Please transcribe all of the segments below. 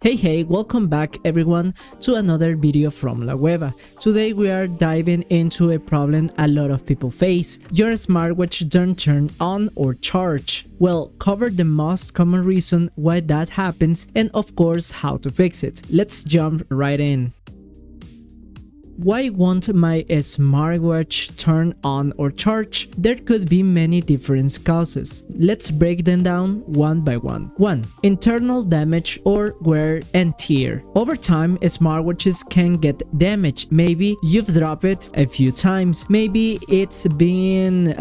Hey, welcome back everyone to another video from WEBA. Today we are diving into a problem a lot of people face. Your smartwatch don't turn on or charge. Well, cover the most common reason why that happens and of course how to fix it. Let's jump right in. Why won't my smartwatch turn on or charge? There could be many different causes. Let's break them down one by one. 1. Internal damage or wear and tear. Over time, smartwatches can get damaged. Maybe you've dropped it a few times. Maybe it's been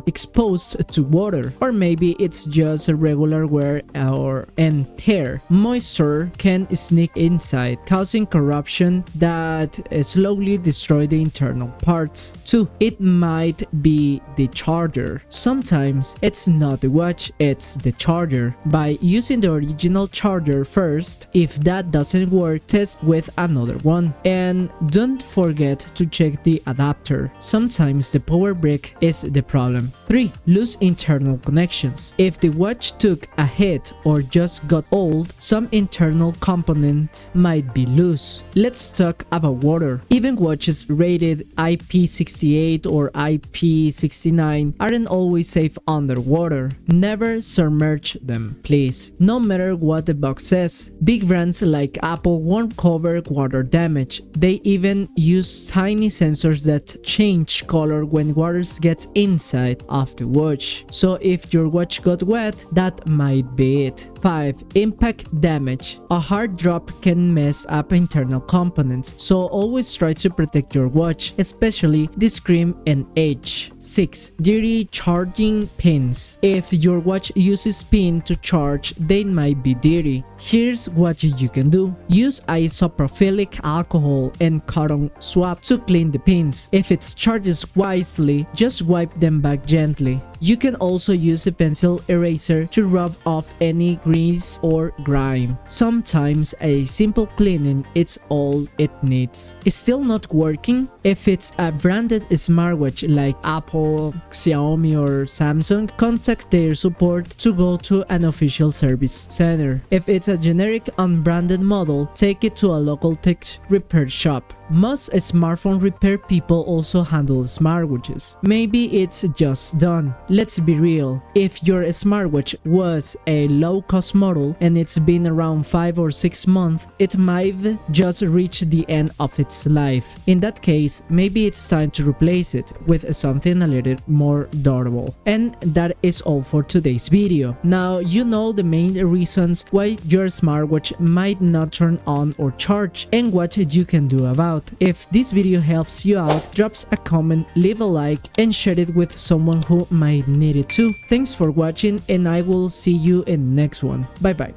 exposed to water. Or maybe it's just a regular wear and tear. Moisture can sneak inside, causing corruption that slowly destroy the internal parts. 2. It might be the charger. Sometimes it's not the watch, it's the charger. By using the original charger first, if that doesn't work, test with another one. And don't forget to check the adapter. Sometimes the power brick is the problem. 3. Loose internal connections. If the watch took a hit or just got old, some internal components might be loose. Let's talk about water. Even watches rated IP68 or IP69 aren't always safe underwater. Never submerge them, please. No matter what the box says. Big brands like Apple won't cover water damage. They even use tiny sensors that change color when water gets inside of the watch. So if your watch got wet, that might be it. 5. Impact damage. A hard drop can mess up internal components, so always try to protect your watch, especially the screen and edge. 6. Dirty charging pins. If your watch uses pin to charge, they might be dirty. Here's what you can do. Use isopropylic alcohol and cotton swab to clean the pins. If it charges wisely, just wipe them back gently. You can also use a pencil eraser to rub off any grease or grime. Sometimes a simple cleaning is all it needs. It's still not working? If it's a branded smartwatch like Apple, Xiaomi or Samsung, contact their support to go to an official service center. If it's a generic unbranded model, take it to a local tech repair shop. Most smartphone repair people also handle smartwatches. Maybe it's just done. Let's be real. If your smartwatch was a low-cost model and it's been around 5 or 6 months, it might just reach the end of its life. In that case, maybe it's time to replace it with something a little more durable. And that is all for today's video. Now you know the main reasons why your smartwatch might not turn on or charge and what you can do about. If this video helps you out, drop a comment, leave a like, and share it with someone who might need it too. Thanks for watching and I will see you in the next one. Bye bye.